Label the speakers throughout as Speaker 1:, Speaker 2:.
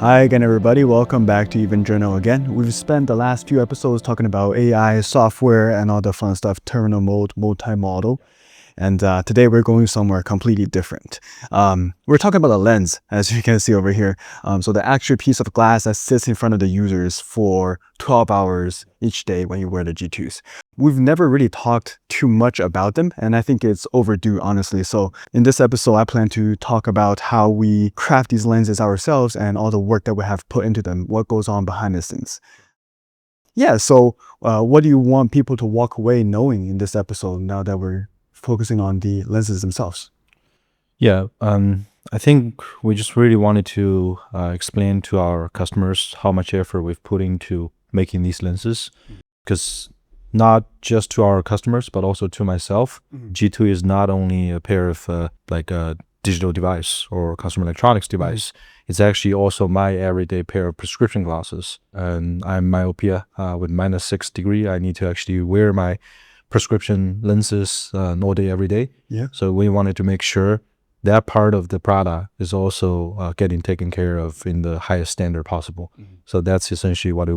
Speaker 1: Hi again, everybody. Welcome back to Even Journal again. We've spent the last few episodes talking about AI, software, and all the fun stuff, terminal mode, multimodal. And today we're going somewhere completely different. We're talking about a lens, as you can see over here. So the actual piece of glass that sits in front of the users for 12 hours each day when you wear the G2s. We've never really talked too much about them, and I think it's overdue, honestly. So in this episode, I plan to talk about how we craft these lenses ourselves and all the work that we have put into them, what goes on behind the scenes. Yeah, so what do you want people to walk away knowing in this episode now that we're focusing on the lenses themselves?
Speaker 2: Yeah, I think we just really wanted to explain to our customers how much effort we've put into making these lenses, because not just to our customers, but also to myself, G2 is not only a pair of like a digital device or consumer electronics device. It's actually also my everyday pair of prescription glasses. And I'm myopia with -6 degree. I need to actually wear my prescription lenses all day, every day.
Speaker 1: Yeah.
Speaker 2: So we wanted to make sure that part of the product is also getting taken care of in the highest standard possible. So that's essentially what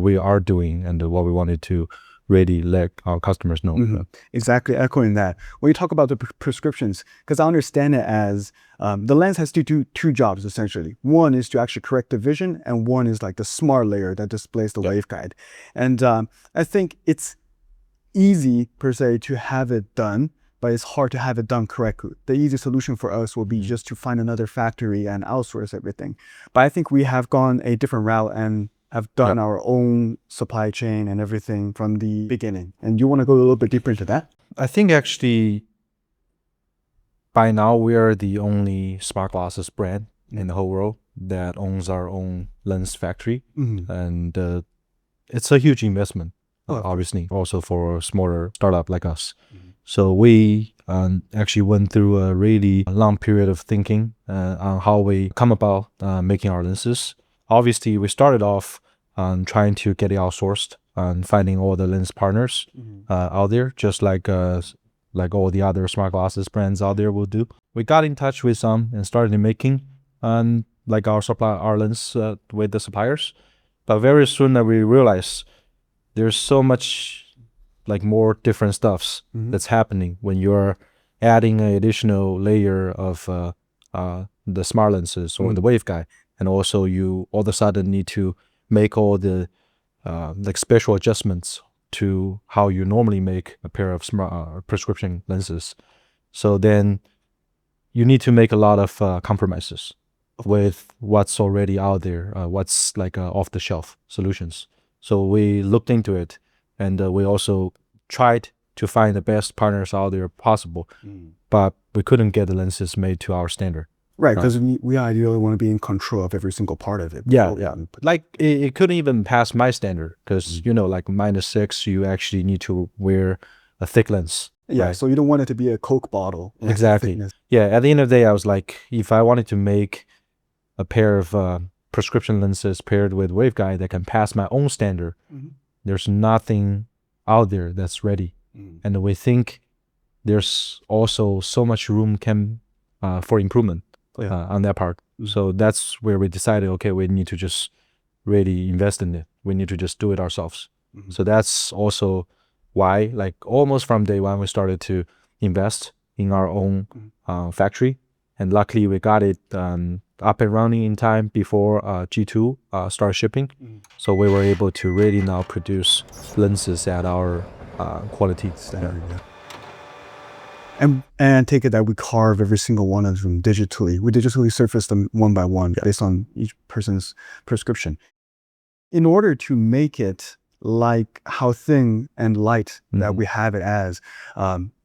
Speaker 2: we are doing and what we wanted to really let our customers know.
Speaker 1: Exactly, echoing that. When you talk about the prescriptions, because I understand it as the lens has to do two jobs, essentially. One is to actually correct the vision, and one is like the smart layer that displays the waveguide. And I think it's easy, per se, to have it done, but it's hard to have it done correctly. The easy solution for us will be just to find another factory and outsource everything. But I think we have gone a different route and have done our own supply chain and everything from the beginning. And you want to go a little bit deeper into that?
Speaker 2: I think actually by now we are the only smart glasses brand in the whole world that owns our own lens factory. And it's a huge investment, obviously, also for a smaller startup like us. So we actually went through a really long period of thinking on how we come about making our lenses. Obviously, we started off trying to get it outsourced and finding all the lens partners out there, just like all the other smart glasses brands out there will do. We got in touch with some and started making like our lens with the suppliers. But very soon that we realized there's so much like more different stuffs that's happening when you're adding an additional layer of the smart lenses or the waveguide, and also you all of a sudden need to make all the like special adjustments to how you normally make a pair of smart prescription lenses. So then you need to make a lot of compromises with what's already out there, what's like off-the-shelf solutions. So we looked into it, and we also tried to find the best partners out there possible, but we couldn't get the lenses made to our standard.
Speaker 1: Right, because we ideally want to be in control of every single part of it.
Speaker 2: Yeah. Like it couldn't even pass my standard because, like -6, you actually need to wear a thick lens.
Speaker 1: Yeah,
Speaker 2: right?
Speaker 1: so you don't want it to be a Coke bottle.
Speaker 2: Exactly. Yeah, at the end of the day, I was like, if I wanted to make a pair of prescription lenses paired with waveguide that can pass my own standard, there's nothing out there that's ready. And we think there's also so much room for improvement on that part. So that's where we decided, okay, we need to just really invest in it. We need to just do it ourselves. So that's also why, like almost from day one, we started to invest in our own factory. And luckily we got it up and running in time before G2 started shipping. So we were able to really now produce lenses at our quality standard.
Speaker 1: And take it that we carve every single one of them digitally. We digitally surface them one by one based on each person's prescription. In order to make it like how thin and light that we have it as,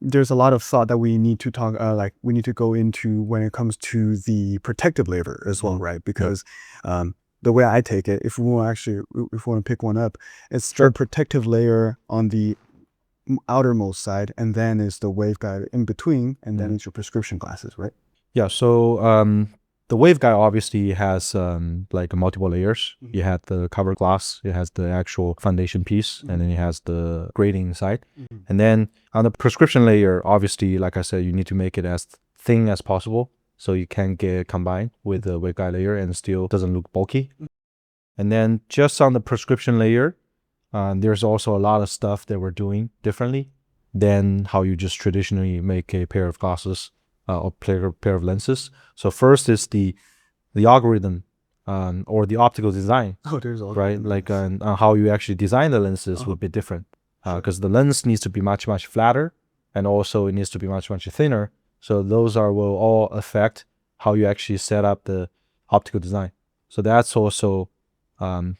Speaker 1: there's a lot of thought that we need to talk, we need to go into when it comes to the protective layer as well, right? Because the way I take it, if we want to pick one up, it's the protective layer on the outermost side, and then is the waveguide in between, and then it's your prescription glasses, right?
Speaker 2: Yeah, so the waveguide obviously has like multiple layers. You have the cover glass, it has the actual foundation piece, and then it has the grading side. And then on the prescription layer, obviously, like I said, you need to make it as thin as possible so you can get combined with the waveguide layer and still doesn't look bulky. And then just on the prescription layer, there's also a lot of stuff that we're doing differently than how you just traditionally make a pair of glasses or pair of lenses. So first is the algorithm or the optical design.
Speaker 1: Oh, there's all
Speaker 2: right? Like how you actually design the lenses would be different because the lens needs to be much, much flatter, and also it needs to be much, much thinner. So those will all affect how you actually set up the optical design. So that's also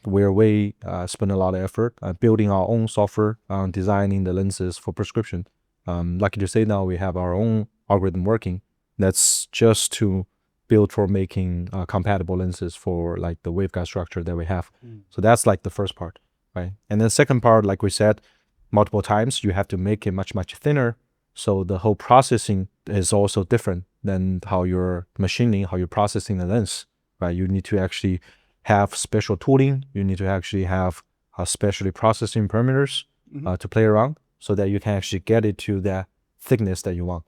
Speaker 2: where we spend a lot of effort building our own software on designing the lenses for prescription. Like you say, now we have our own algorithm working. That's just to build for making compatible lenses for like the waveguide structure that we have. So that's like the first part, right? And then second part, like we said multiple times, you have to make it much, much thinner. So the whole processing is also different than how you're machining, how you're processing the lens, right? You need to actually have special tooling. You need to actually have specially processing parameters to play around so that you can actually get it to that thickness that you want.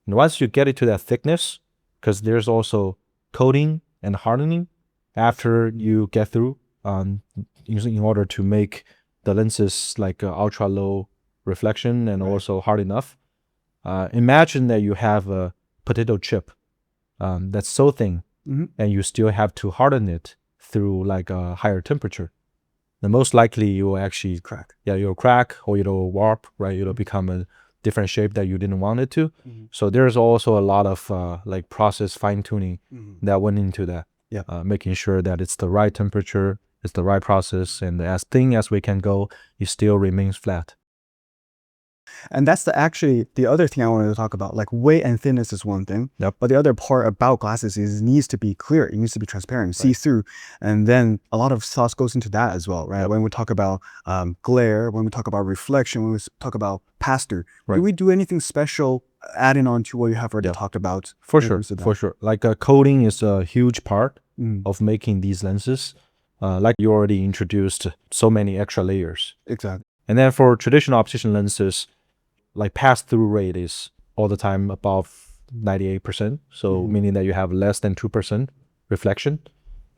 Speaker 2: And once you get it to that thickness, because there's also coating and hardening after you get through in order to make the lenses like ultra low reflection and also hard enough. Imagine that you have a potato chip that's so thin and you still have to harden it through like a higher temperature. Then most likely you will actually
Speaker 1: crack.
Speaker 2: Yeah, you'll crack or it'll warp, right? It'll become a different shape that you didn't want it to. So there's also a lot of like process fine tuning that went into that. Making sure that it's the right temperature, it's the right process, and as thin as we can go, it still remains flat.
Speaker 1: And that's actually the other thing I wanted to talk about. Like weight and thinness is one thing, but the other part about glasses is it needs to be clear. It needs to be transparent, see-through. And then a lot of thoughts goes into that as well, right? When we talk about glare, when we talk about reflection, when we talk about pass-through, do we do anything special adding on to what you have already talked about?
Speaker 2: For sure. Like coating is a huge part of making these lenses. Like you already introduced so many extra layers.
Speaker 1: Exactly.
Speaker 2: And then for traditional optician lenses, like pass-through rate is all the time above 98%. So meaning that you have less than 2% reflection.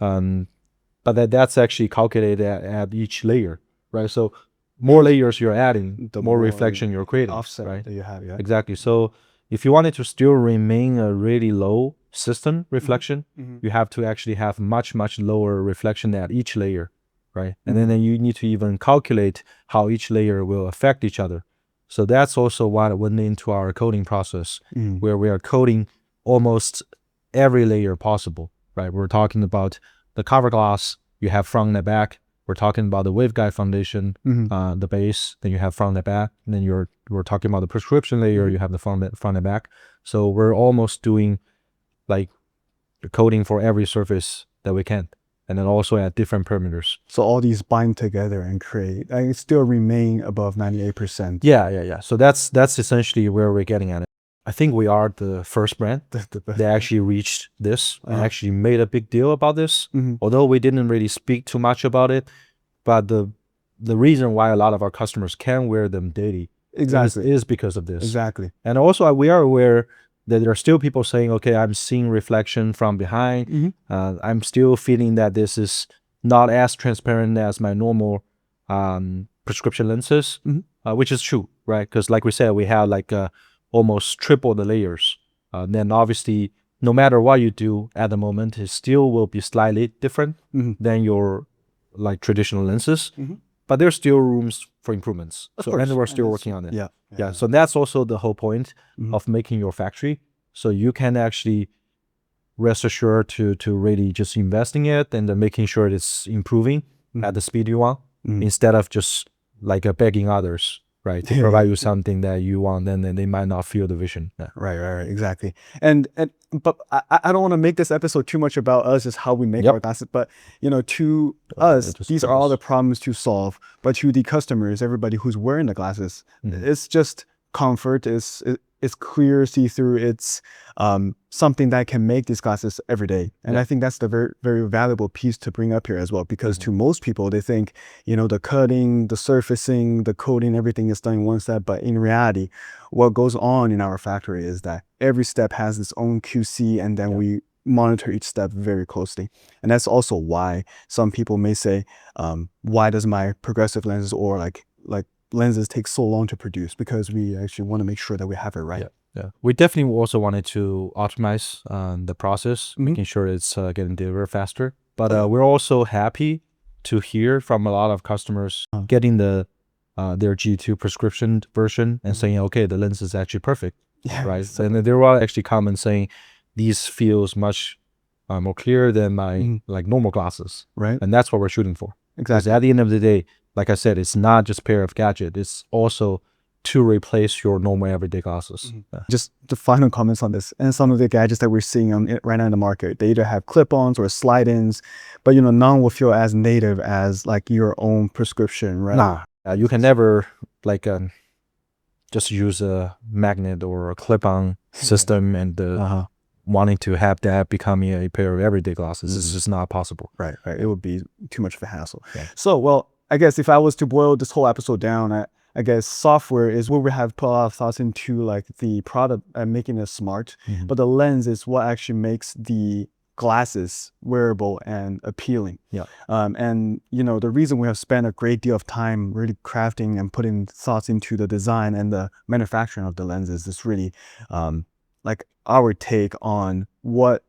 Speaker 2: But that's actually calculated at each layer, right? So more layers you're adding, the more reflection you're creating,
Speaker 1: offset
Speaker 2: right?
Speaker 1: that you have,
Speaker 2: Exactly. So if you want it to still remain a really low system reflection, you have to actually have much, much lower reflection at each layer, right? And then you need to even calculate how each layer will affect each other. So that's also what went into our coating process, where we are coating almost every layer possible, right? We're talking about the cover glass, you have front and back. We're talking about the waveguide foundation, the base, then you have front and back. And then we're talking about the prescription layer, you have the front and back. So we're almost doing like coating for every surface that we can. And then also at different parameters.
Speaker 1: So all these bind together and create, and still remain above 98%.
Speaker 2: Yeah. So that's essentially where we're getting at it. I think we are the first brand that actually reached this and actually made a big deal about this. Although we didn't really speak too much about it, but the reason why a lot of our customers can wear them daily is because of this.
Speaker 1: Exactly.
Speaker 2: And also we are aware that there are still people saying, okay, I'm seeing reflection from behind. I'm still feeling that this is not as transparent as my normal prescription lenses, which is true, right? Because like we said, we have like almost triple the layers. Then obviously, no matter what you do at the moment, it still will be slightly different than your like traditional lenses. But there's still rooms for improvements. And we're still working on it. Yeah. So that's also the whole point of making your factory. So you can actually rest assured to really just invest in it and then making sure it's improving at the speed you want instead of just like begging others, right, to provide you something that you want, then they might not feel the vision.
Speaker 1: Right, exactly. But I don't want to make this episode too much about us, just how we make our glasses, but to us, these are all the problems to solve, but to the customers, everybody who's wearing the glasses, it's just comfort. It's clear, see-through. It's something that can make these glasses every day. And I think that's the very, very valuable piece to bring up here as well, because to most people, they think, the cutting, the surfacing, the coating, everything is done in one step. But in reality, what goes on in our factory is that every step has its own QC, and then we monitor each step very closely. And that's also why some people may say, why does my progressive lenses or like lenses take so long to produce? Because we actually want to make sure that we have it right.
Speaker 2: Yeah. We definitely also wanted to optimize the process, making sure it's getting delivered faster. But we're also happy to hear from a lot of customers getting their G2 prescription version and saying, okay, the lens is actually perfect, right? So, and there were actually comments saying these feels much more clear than my like normal glasses,
Speaker 1: right?
Speaker 2: And that's what we're shooting for.
Speaker 1: Exactly.
Speaker 2: Because at the end of the day, like I said, it's not just a pair of gadget. It's also to replace your normal everyday glasses.
Speaker 1: Just the final comments on this, and some of the gadgets that we're seeing right now in the market, they either have clip-ons or slide-ins, but none will feel as native as like your own prescription, right?
Speaker 2: Nah, you can never like just use a magnet or a clip-on system and wanting to have that becoming a pair of everyday glasses. It's just not possible.
Speaker 1: Right. It would be too much of a hassle. So, well, I guess if I was to boil this whole episode down, I guess software is where we have put a lot of thoughts into like the product and making it smart, but the lens is what actually makes the glasses wearable and appealing. And the reason we have spent a great deal of time really crafting and putting thoughts into the design and the manufacturing of the lenses is really like our take on what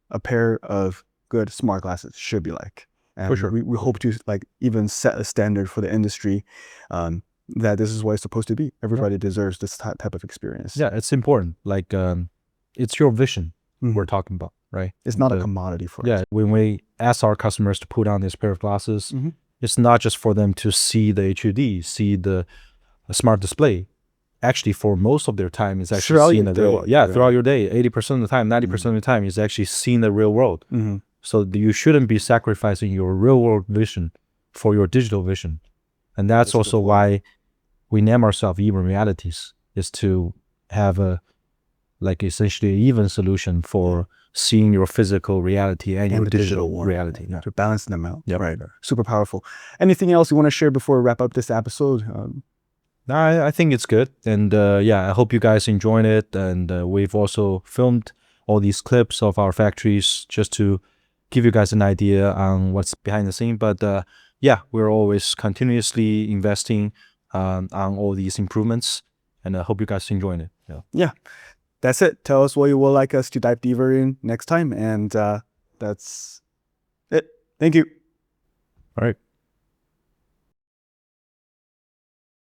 Speaker 1: a pair of good smart glasses should be like. And
Speaker 2: for sure,
Speaker 1: we hope to like even set a standard for the industry, that this is what it's supposed to be. Everybody deserves this type of experience.
Speaker 2: Yeah, it's important. Like it's your vision we're talking about, right?
Speaker 1: It's not a commodity for us.
Speaker 2: Yeah, when we ask our customers to put on this pair of glasses, it's not just for them to see the HUD, see the smart display. Actually, for most of their time, is actually seeing the real world. Yeah, throughout your day, 80% of the time, 90% of the time, is actually seeing the real world. So you shouldn't be sacrificing your real world vision for your digital vision. And that's also why we name ourselves Even Realities, is to have a like essentially an even solution for seeing your physical reality and your digital reality.
Speaker 1: To balance them out. Right. Super powerful. Anything else you want to share before we wrap up this episode?
Speaker 2: I think it's good. And yeah, I hope you guys enjoyed it. And we've also filmed all these clips of our factories just to give you guys an idea on what's behind the scene. But yeah, we're always continuously investing on all these improvements. And I hope you guys enjoying it.
Speaker 1: Yeah. That's it. Tell us what you would like us to dive deeper in next time. And that's it. Thank you.
Speaker 2: All right.